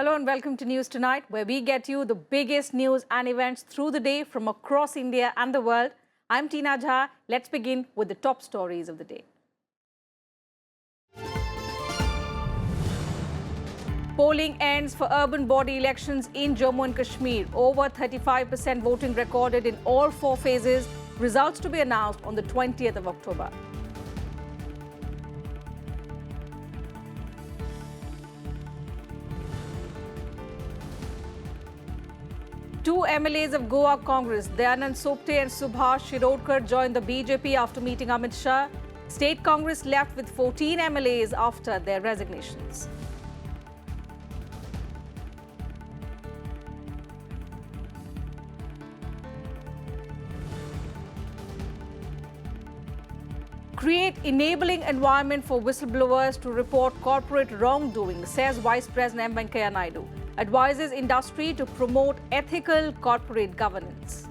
Hello and welcome to News Tonight, where we get you the biggest news and events through the day from across India and the world. I'm Tina Jha. Let's begin with the top stories of the day. Polling ends for urban body elections in Jammu and Kashmir. Over 35% voting recorded in all 4 phases. Results to be announced on the 20th of October. Two MLAs of Goa Congress, Dayanand Sopte and Subhash Shirodkar, joined the BJP after meeting Amit Shah. State Congress left with 14 MLAs after their resignations. Create enabling environment for whistleblowers to report corporate wrongdoing, says Vice President Venkaiah Naidu. Advises industry to promote ethical corporate governance.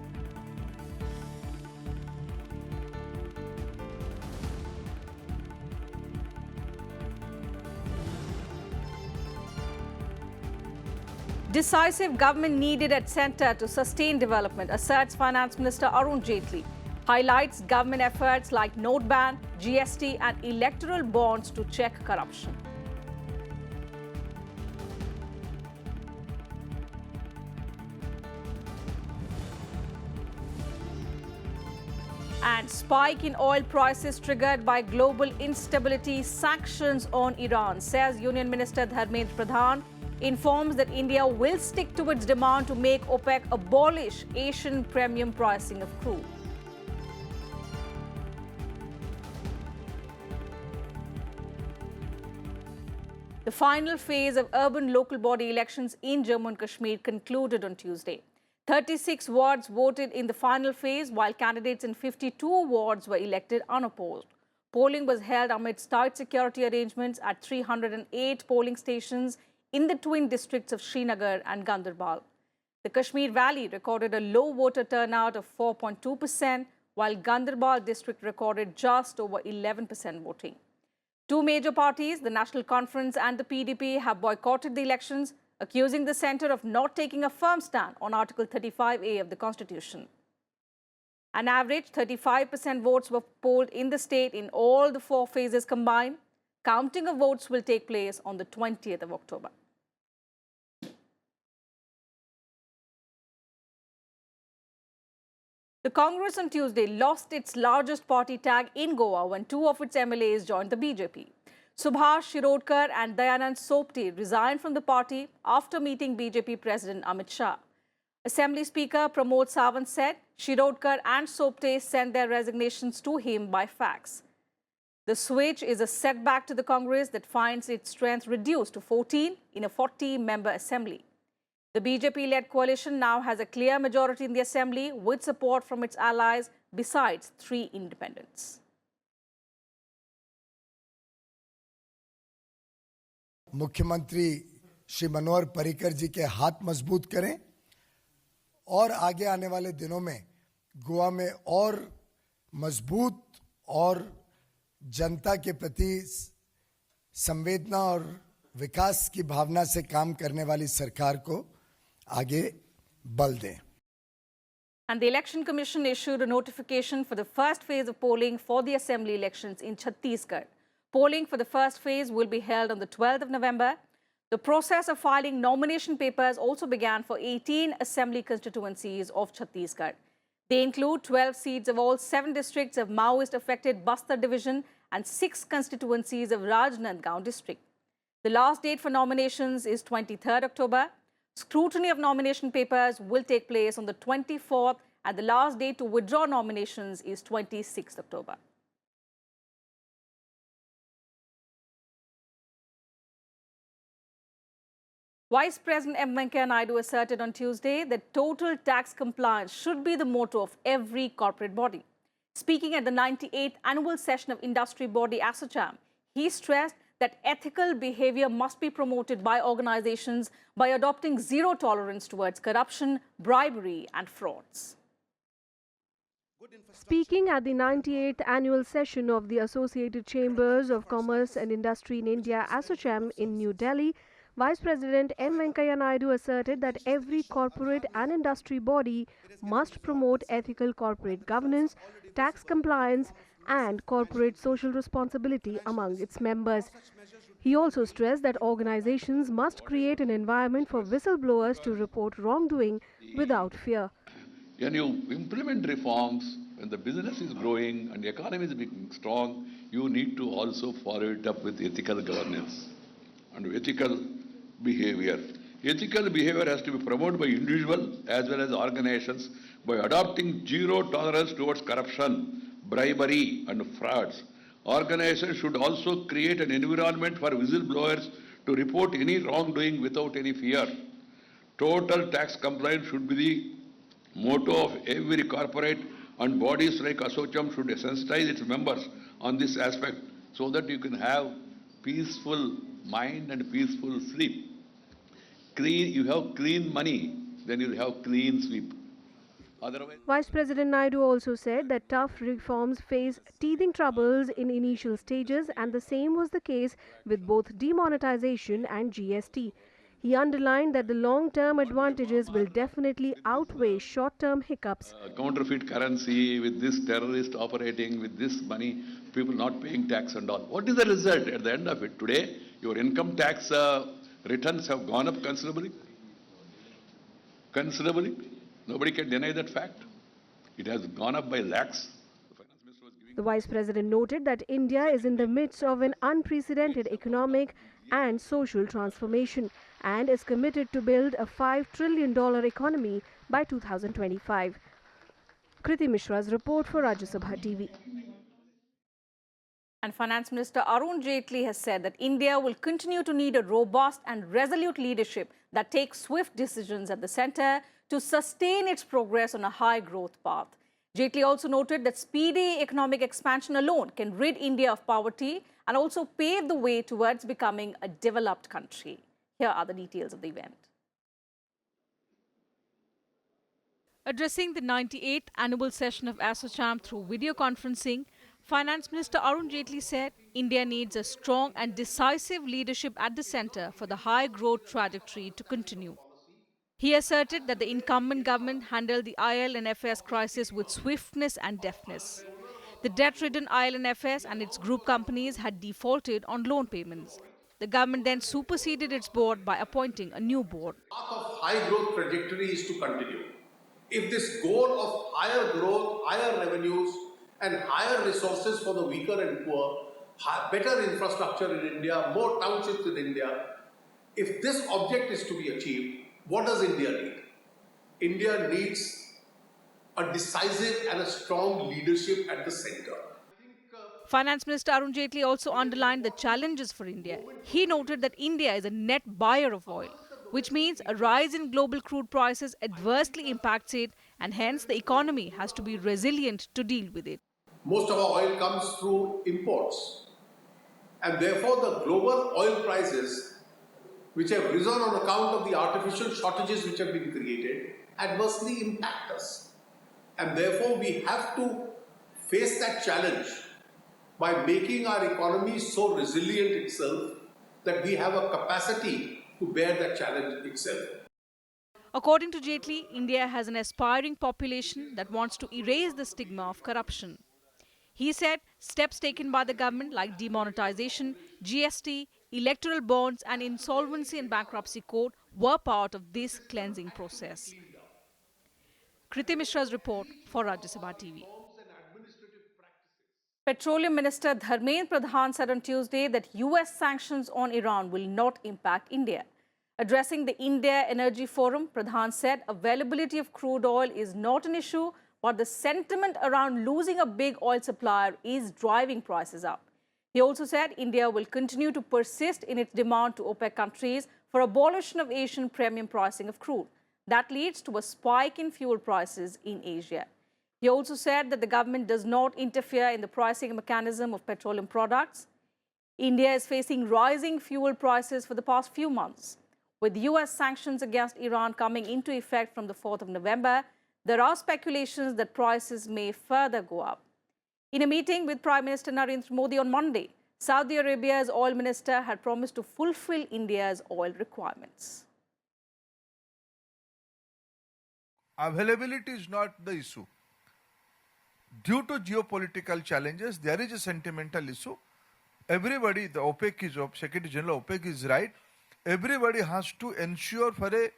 Decisive government needed at centre to sustain development, asserts Finance Minister Arun Jaitley. Highlights government efforts like note ban, GST and electoral bonds to check corruption. And spike in oil prices triggered by global instability, sanctions on Iran, says Union Minister Dharmendra Pradhan. Informs that India will stick to its demand to make OPEC abolish Asian premium pricing of crude. The final phase of urban local body elections in Jammu and Kashmir concluded on Tuesday. 36 wards voted in the final phase, while candidates in 52 wards were elected unopposed. Polling was held amidst tight security arrangements at 308 polling stations in the twin districts of Srinagar and Ganderbal. The Kashmir Valley recorded a low voter turnout of 4.2%, while Ganderbal district recorded just over 11% voting. Two major parties, the National Conference and the PDP, have boycotted the elections, accusing the centre of not taking a firm stand on Article 35A of the Constitution. An average 35% votes were polled in the state in all the 4 phases combined. Counting of votes will take place on the 20th of October. The Congress on Tuesday lost its largest party tag in Goa when 2 of its MLAs joined the BJP. Subhash Shirodkar and Dayanand Sopte resigned from the party after meeting BJP President Amit Shah. Assembly Speaker Pramit Pal said Shirodkar and Sopte sent their resignations to him by fax. The switch is a setback to the Congress that finds its strength reduced to 14 in a 40-member assembly. The BJP-led coalition now has a clear majority in the assembly with support from its allies besides 3 independents. मुख्यमंत्री श्री मनोहर पर्रिकर जी के हाथ मजबूत करें और आगे आने वाले दिनों में गोवा में और मजबूत और जनता के प्रति संवेदना और विकास की भावना से काम करने वाली सरकार को आगे बल दें. And the Election Commission issued a notification for the first phase of polling for the assembly elections in Chhattisgarh. Polling for the first phase will be held on the 12th of November. The process of filing nomination papers also began for 18 assembly constituencies of Chhattisgarh. They include 12 seats of all 7 districts of Maoist-affected Bastar division and 6 constituencies of Rajnandgaon district. The last date for nominations is 23rd October. Scrutiny of nomination papers will take place on the 24th, and the last date to withdraw nominations is 26th October. Vice President M. Venkaiah Naidu asserted on Tuesday that total tax compliance should be the motto of every corporate body. Speaking at the 98th annual session of industry body ASSOCHAM, he stressed that ethical behavior must be promoted by organizations by adopting zero tolerance towards corruption, bribery and frauds. Speaking at the 98th annual session of the Associated Chambers of Commerce and Industry in India ASSOCHAM in New Delhi, Vice President M. Venkaiah Naidu asserted that every corporate and industry body must promote ethical corporate governance, tax compliance, and corporate social responsibility among its members. He also stressed that organizations must create an environment for whistleblowers to report wrongdoing without fear. When you implement reforms, when the business is growing and the economy is becoming strong, you need to also follow it up with ethical governance and ethical behavior. Ethical behavior has to be promoted by individuals as well as organizations by adopting zero tolerance towards corruption, bribery and frauds. Organizations should also create an environment for whistleblowers to report any wrongdoing without any fear. Total tax compliance should be the motto of every corporate, and bodies like Association should sensitize its members on this aspect so that you can have peaceful mind and peaceful sleep. You have clean money, then you'll have clean sleep. Otherwise, Vice President Naidu also said that tough reforms face teething troubles in initial stages, and the same was the case with both demonetization and GST. He underlined that the long-term advantages will definitely outweigh short-term hiccups. Counterfeit currency, with this terrorist operating, with this money, people not paying tax and all. What is the result at the end of it? Today, your income tax returns have gone up considerably. Considerably. Nobody can deny that fact. It has gone up by lakhs. The Vice President noted that India is in the midst of an unprecedented economic and social transformation and is committed to build a $5 trillion economy by 2025. Kriti Mishra's report for Rajya Sabha TV. And Finance Minister Arun Jaitley has said that India will continue to need a robust and resolute leadership that takes swift decisions at the centre to sustain its progress on a high growth path. Jaitley also noted that speedy economic expansion alone can rid India of poverty and also pave the way towards becoming a developed country. Here are the details of the event. Addressing the 98th annual session of ASSOCHAM through video conferencing, Finance Minister Arun Jaitley said India needs a strong and decisive leadership at the centre for the high growth trajectory to continue. He asserted that the incumbent government handled the IL&FS crisis with swiftness and deftness. The debt-ridden IL&FS and its group companies had defaulted on loan payments. The government then superseded its board by appointing a new board. The path of high growth trajectory is to continue. If this goal of higher growth, higher revenues and higher resources for the weaker and poor, better infrastructure in India, more townships in India, if this object is to be achieved, what does India need? India needs a decisive and a strong leadership at the center. Finance Minister Arun Jaitley also underlined the challenges for India. He noted that India is a net buyer of oil, which means a rise in global crude prices adversely impacts it, and hence the economy has to be resilient to deal with it. Most of our oil comes through imports, and therefore the global oil prices, which have risen on account of the artificial shortages which have been created, adversely impact us. And therefore we have to face that challenge by making our economy so resilient itself that we have a capacity to bear that challenge itself. According to Jaitley, India has an aspiring population that wants to erase the stigma of corruption. He said steps taken by the government like demonetization, GST, electoral bonds and insolvency and bankruptcy code were part of this cleansing process. Kriti Mishra's report for Rajya Sabha TV. Petroleum Minister Dharmendra Pradhan said on Tuesday that US sanctions on Iran will not impact India. Addressing the India Energy Forum, Pradhan said availability of crude oil is not an issue, but the sentiment around losing a big oil supplier is driving prices up. He also said India will continue to persist in its demand to OPEC countries for abolition of Asian premium pricing of crude. That leads to a spike in fuel prices in Asia. He also said that the government does not interfere in the pricing mechanism of petroleum products. India is facing rising fuel prices for the past few months. With US sanctions against Iran coming into effect from the 4th of November, there are speculations that prices may further go up. In a meeting with Prime Minister Narendra Modi on Monday, Saudi Arabia's oil minister had promised to fulfill India's oil requirements. Availability is not the issue. Due to geopolitical challenges, there is a sentimental issue. Everybody, the OPEC is, Secretary General OPEC is right. Everybody has to ensure for a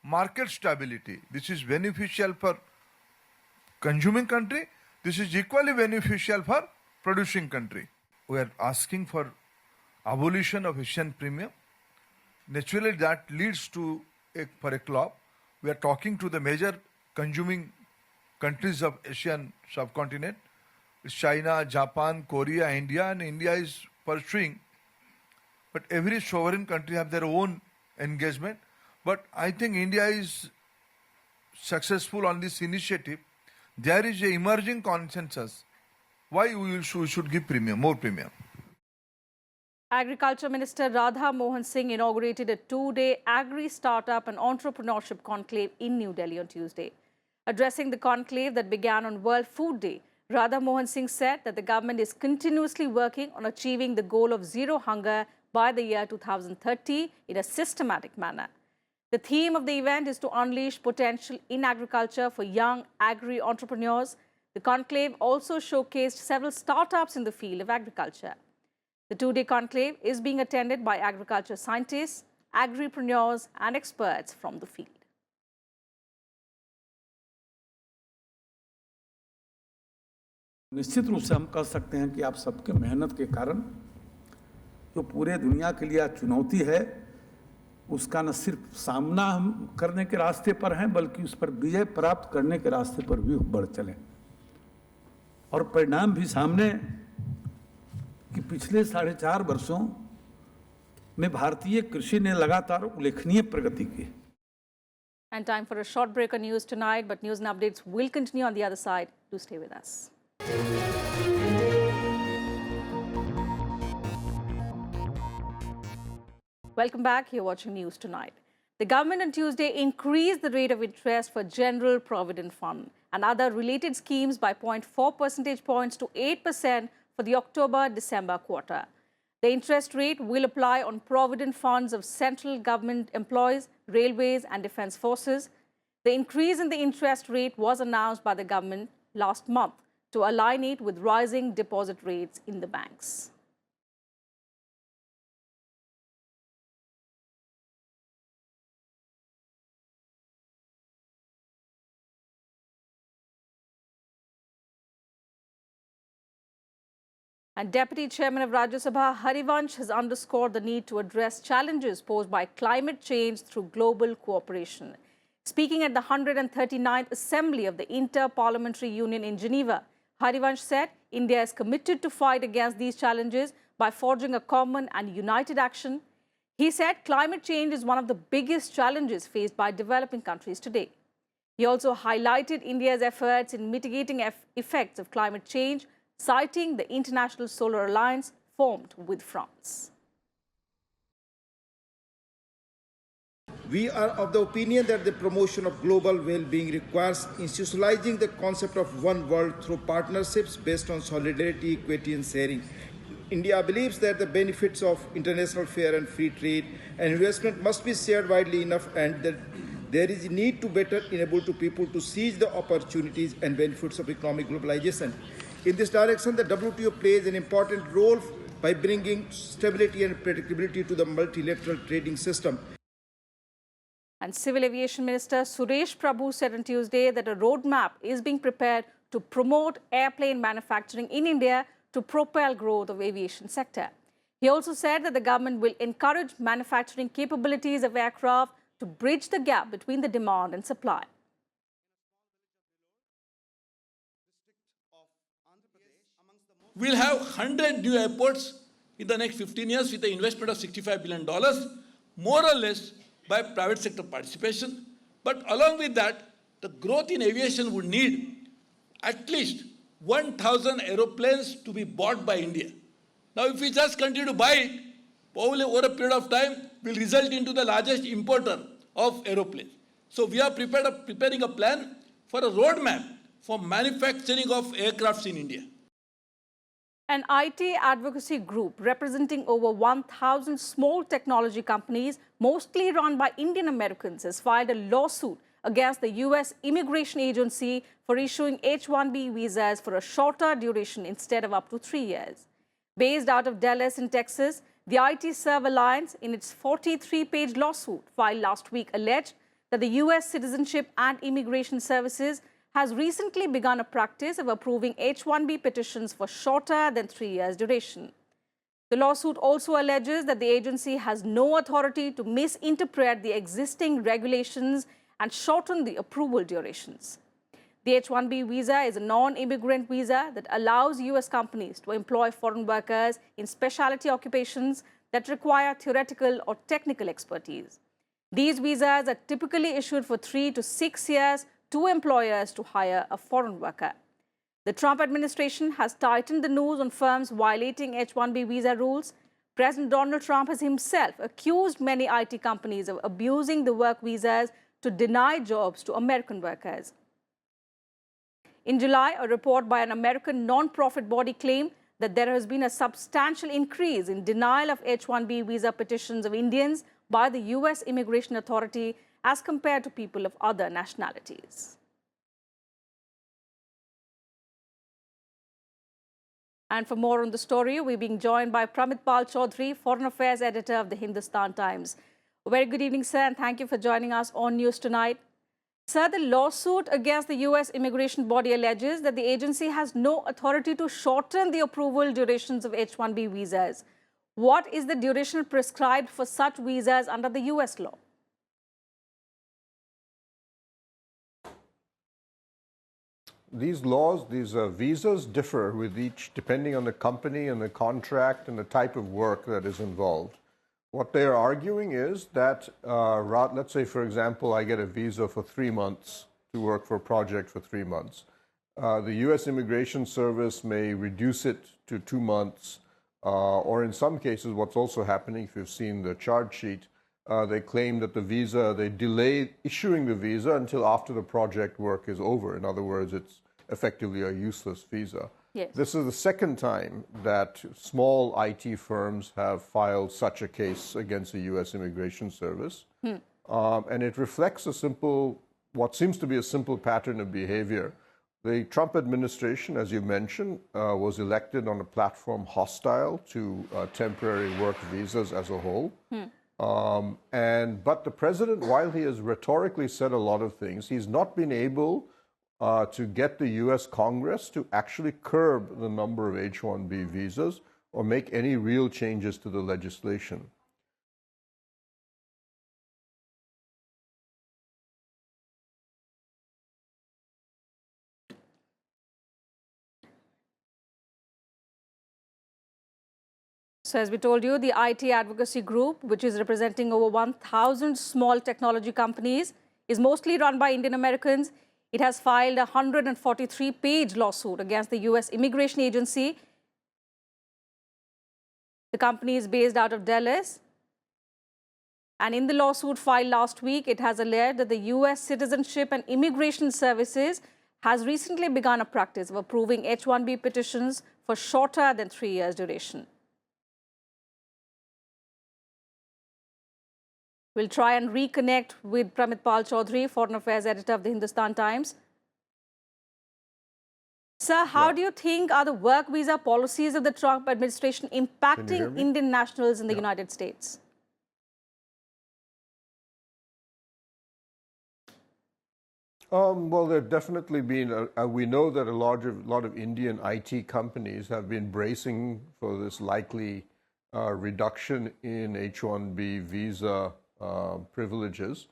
market stability. This is beneficial for consuming country. This is equally beneficial for producing country. We are asking for abolition of Asian premium. Naturally, that leads to for a club. We are talking to the major consuming countries of Asian subcontinent. It's China, Japan, Korea, India, and India is pursuing. But every sovereign country have their own engagement. But I think India is successful on this initiative. There is an emerging consensus why we should give premium, more premium. Agriculture Minister Radha Mohan Singh inaugurated a two-day agri-startup and entrepreneurship conclave in New Delhi on Tuesday. Addressing the conclave that began on World Food Day, Radha Mohan Singh said that the government is continuously working on achieving the goal of zero hunger by the year 2030 in a systematic manner. The theme of the event is to unleash potential in agriculture for young agri-entrepreneurs. The conclave also showcased several startups in the field of agriculture. The two-day conclave is being attended by agriculture scientists, agripreneurs and experts from the field. निश्चित रूप से हम कह सकते हैं कि आप सबके मेहनत के कारण जो पूरे दुनिया के लिए चुनौती है उसका न सिर्फ सामना हम करने के रास्ते पर हैं बल्कि उस पर विजय प्राप्त करने के रास्ते पर भी बढ़ चलें और परिणाम भी सामने कि पिछले 4.5 वर्षों में भारतीय कृषि ने लगातार उल्लेखनीय प्रगति की. And time for a short break on news tonight, but news and updates will continue on the other side. Do stay with us. Welcome back. You're watching News Tonight. The government on Tuesday increased the rate of interest for General Provident Fund and other related schemes by 0.4 percentage points to 8% for the October-December quarter. The interest rate will apply on provident funds of central government employees, railways and defence forces. The increase in the interest rate was announced by the government last month to align it with rising deposit rates in the banks. And Deputy Chairman of Rajya Sabha, Harivansh, has underscored the need to address challenges posed by climate change through global cooperation. Speaking at the 139th Assembly of the Inter-Parliamentary Union in Geneva, Harivansh said India is committed to fight against these challenges by forging a common and united action. He said climate change is one of the biggest challenges faced by developing countries today. He also highlighted India's efforts in mitigating effects of climate change, citing the International Solar Alliance formed with France. We are of the opinion that the promotion of global well-being requires institutionalizing the concept of one world through partnerships based on solidarity, equity and sharing. India believes that the benefits of international fair and free trade and investment must be shared widely enough and that there is a need to better enable to people to seize the opportunities and benefits of economic globalization. In this direction, the WTO plays an important role by bringing stability and predictability to the multilateral trading system. And Civil Aviation Minister Suresh Prabhu said on Tuesday that a roadmap is being prepared to promote airplane manufacturing in India to propel growth of aviation sector. He also said that the government will encourage manufacturing capabilities of aircraft to bridge the gap between the demand and supply. We'll have 100 new airports in the next 15 years with an investment of $65 billion, more or less by private sector participation. But along with that, the growth in aviation would need at least 1,000 aeroplanes to be bought by India. Now, if we just continue to buy it, probably over a period of time, will result into the largest importer of aeroplanes. So we are preparing a plan for a roadmap for manufacturing of aircrafts in India. An IT advocacy group representing over 1,000 small technology companies, mostly run by Indian Americans, has filed a lawsuit against the U.S. Immigration Agency for issuing H-1B visas for a shorter duration instead of up to 3 years. Based out of Dallas in Texas, the IT Serve Alliance, in its 43-page lawsuit filed last week, alleged that the U.S. Citizenship and Immigration Services has recently begun a practice of approving H-1B petitions for shorter than 3 years duration. The lawsuit also alleges that the agency has no authority to misinterpret the existing regulations and shorten the approval durations. The H-1B visa is a non-immigrant visa that allows U.S. companies to employ foreign workers in specialty occupations that require theoretical or technical expertise. These visas are typically issued for 3 to 6 years to employers to hire a foreign worker. The Trump administration has tightened the noose on firms violating H-1B visa rules. President Donald Trump has himself accused many IT companies of abusing the work visas to deny jobs to American workers. In July, a report by an American non-profit body claimed that there has been a substantial increase in denial of H-1B visa petitions of Indians by the U.S. Immigration Authority as compared to people of other nationalities. And for more on the story, we're being joined by Pramit Pal Chaudhury, Foreign Affairs Editor of the Hindustan Times. A very good evening, sir, and thank you for joining us on News Tonight. Sir, the lawsuit against the U.S. immigration body alleges that the agency has no authority to shorten the approval durations of H-1B visas. What is the duration prescribed for such visas under the U.S. law? These laws, these visas differ with each, depending on the company and the contract and the type of work that is involved. What they are arguing is that, let's say, for example, I get a visa for 3 months to work for a project for 3 months. The U.S. Immigration Service may reduce it to 2 months, or in some cases, what's also happening, if you've seen the charge sheet, they claim that the visa, they delay issuing the visa until after the project work is over. In other words, it's effectively a useless visa. Yes. This is the second time that small IT firms have filed such a case against the U.S. Immigration Service. And it reflects what seems to be a simple pattern of behavior. The Trump administration, as you mentioned, was elected on a platform hostile to temporary work visas as a whole. But the president, while he has rhetorically said a lot of things, he's not been able to get the U.S. Congress to actually curb the number of H-1B visas or make any real changes to the legislation. So as we told you, the IT advocacy group, which is representing over 1,000 small technology companies, is mostly run by Indian Americans. It has filed a 143-page lawsuit against the U.S. Immigration Agency. The company is based out of Dallas. And in the lawsuit filed last week, it has alleged that the U.S. Citizenship and Immigration Services has recently begun a practice of approving H-1B petitions for shorter than 3 years duration. We'll try and reconnect with Pramit Pal Chaudhury, Foreign Affairs Editor of the Hindustan Times. Sir, how do you think are the work visa policies of the Trump administration impacting Indian nationals in the United States? Well, there have definitely been, we know that a lot of Indian IT companies have been bracing for this likely reduction in H-1B visa privileges,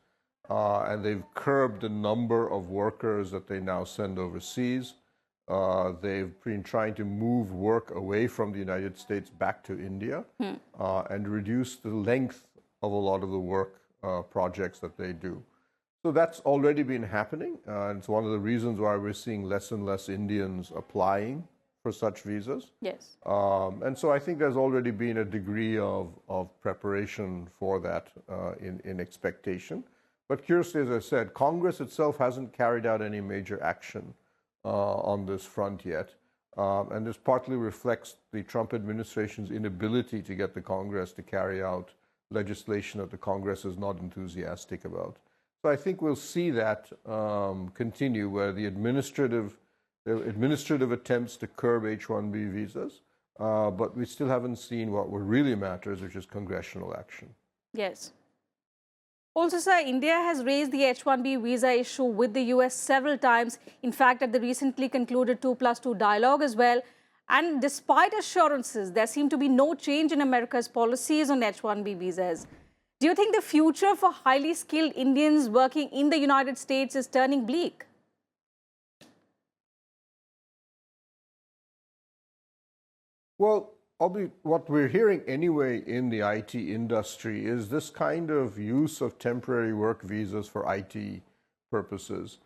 and they've curbed the number of workers that they now send overseas. They've been trying to move work away from the United States back to India and reduce the length of a lot of the work projects that they do. So that's already been happening, and it's one of the reasons why we're seeing less and less Indians applying for such visas. Yes. And so I think there's already been a degree of preparation for that in expectation. But curiously, as I said, Congress itself hasn't carried out any major action on this front yet. And this partly reflects the Trump administration's inability to get the Congress to carry out legislation that the Congress is not enthusiastic about. So I think we'll see that continue, where the administrative attempts to curb H-1B visas, but we still haven't seen what really matters, which is congressional action. Yes. Also, sir, India has raised the H-1B visa issue with the US several times, in fact, at the recently concluded 2+2 dialogue as well. And despite assurances, there seem to be no change in America's policies on H-1B visas. Do you think the future for highly skilled Indians working in the United States is turning bleak? Well, what we're hearing anyway in the IT industry is this kind of use of temporary work visas for IT purposes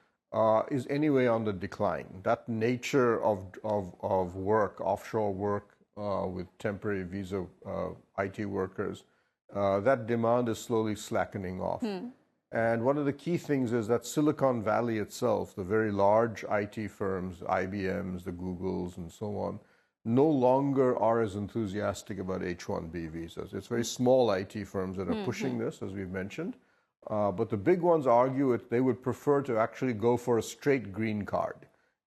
is anyway on the decline. That nature of work, offshore work with temporary visa IT workers, that demand is slowly slackening off. And one of the key things is that Silicon Valley itself, the very large IT firms, IBMs, the Googles, and so on, no longer are as enthusiastic about H-1B visas. It's very small IT firms that are pushing this, as we've mentioned. But the big ones argue they would prefer to actually go for a straight green card.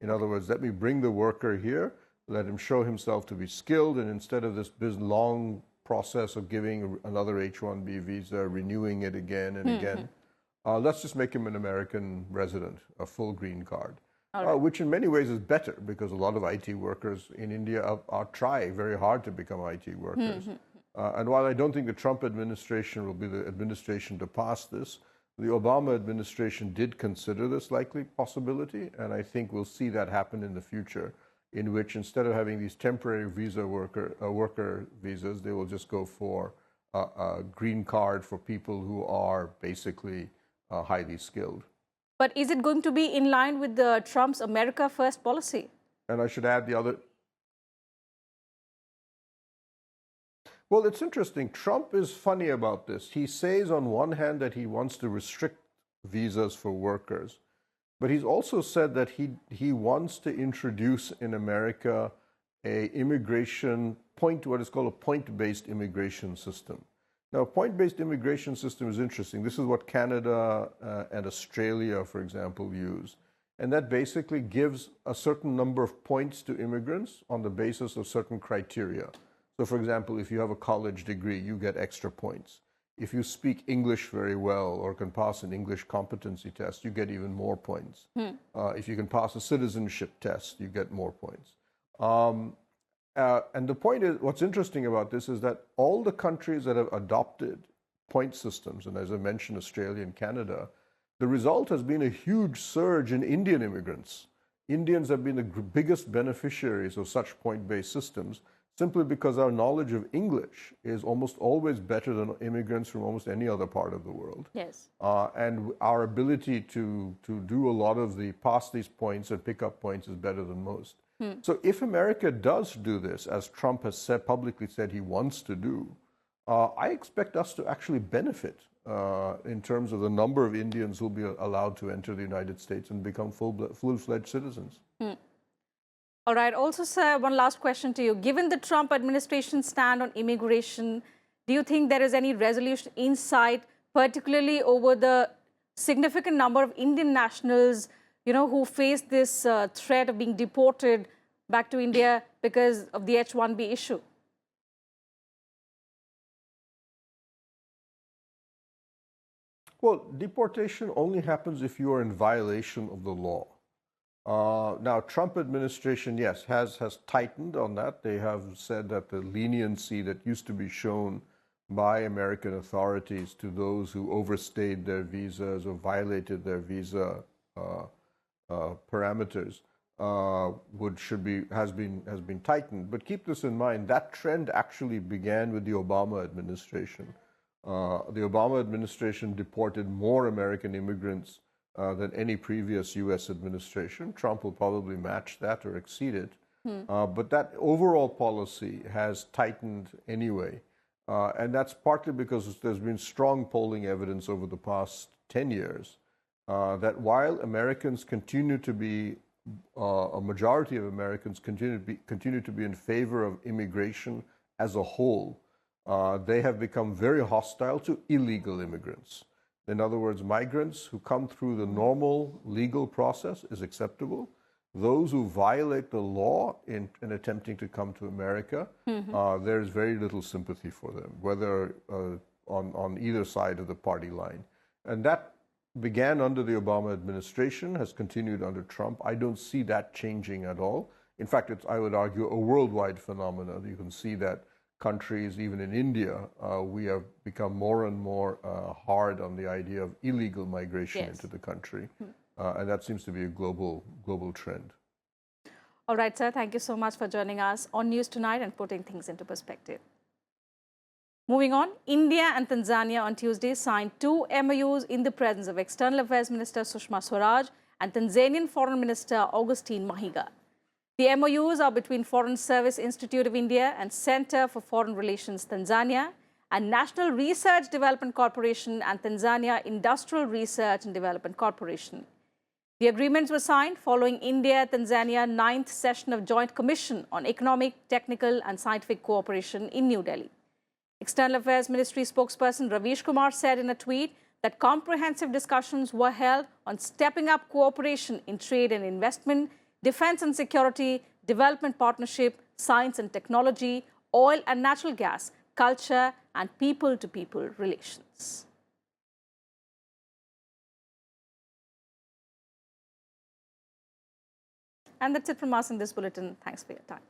In other words, let me bring the worker here, let him show himself to be skilled, and instead of this long process of giving another H-1B visa, renewing it again and again, let's just make him an American resident, a full green card. Which in many ways is better, because a lot of IT workers in India are trying very hard to become IT workers. And while I don't think the Trump administration will be the administration to pass this, the Obama administration did consider this likely possibility, and I think we'll see that happen in the future, in which instead of having these temporary worker visas, they will just go for a green card for people who are basically highly skilled. But is it going to be in line with the Trump's America First policy? And I should add the other. Well, it's interesting. Trump is funny about this. He says on one hand that he wants to restrict visas for workers, but he's also said that he wants to introduce in America what is called a point-based immigration system. Now, a point-based immigration system is interesting. This is what Canada and Australia, for example, use. And that basically gives a certain number of points to immigrants on the basis of certain criteria. So, for example, if you have a college degree, you get extra points. If you speak English very well or can pass an English competency test, you get even more points. If you can pass a citizenship test, you get more points. And the point is, what's interesting about this is that all the countries that have adopted point systems, and as I mentioned, Australia and Canada, the result has been a huge surge in Indian immigrants. Indians have been the biggest beneficiaries of such point-based systems, simply because our knowledge of English is almost always better than immigrants from almost any other part of the world. Yes. And our ability to do a lot of pass these points and pick up points is better than most. So if America does do this, as Trump has publicly said he wants to do, I expect us to actually benefit in terms of the number of Indians who will be allowed to enter the United States and become full-fledged citizens. All right. Also, sir, one last question to you. Given the Trump administration's stand on immigration, do you think there is any resolution in sight, particularly over the significant number of Indian nationals who face this threat of being deported back to India because of the H-1B issue? Well, deportation only happens if you are in violation of the law. Now, Trump administration, yes, has tightened on that. They have said that the leniency that used to be shown by American authorities to those who overstayed their visas or violated their visa parameters has been tightened. But keep this in mind, that trend actually began with the Obama administration. The Obama administration deported more American immigrants than any previous U.S. administration. Trump will probably match that or exceed it. But that overall policy has tightened anyway. And that's partly because there's been strong polling evidence over the past 10 years that while Americans continue to be a majority of Americans continue to be in favor of immigration as a whole, they have become very hostile to illegal immigrants. In other words, migrants who come through the normal legal process is acceptable. Those who violate the law in attempting to come to America, there is very little sympathy for them, whether on either side of the party line. And that began under the Obama administration, has continued under Trump. I don't see that changing at all. In fact, it's, I would argue, a worldwide phenomenon. You can see that countries, even in India, we have become more and more hard on the idea of illegal migration into the country. And that seems to be a global trend. All right, sir. Thank you so much for joining us on News Tonight and putting things into perspective. Moving on, India and Tanzania on Tuesday signed 2 MOUs in the presence of External Affairs Minister Sushma Swaraj and Tanzanian Foreign Minister Augustine Mahiga. The MOUs are between Foreign Service Institute of India and Center for Foreign Relations Tanzania and National Research Development Corporation and Tanzania Industrial Research and Development Corporation. The agreements were signed following India-Tanzania 9th session of Joint Commission on Economic, Technical and Scientific Cooperation in New Delhi. External Affairs Ministry spokesperson Ravish Kumar said in a tweet that comprehensive discussions were held on stepping up cooperation in trade and investment, defense and security, development partnership, science and technology, oil and natural gas, culture and people-to-people relations. And that's it from us in this bulletin. Thanks for your time.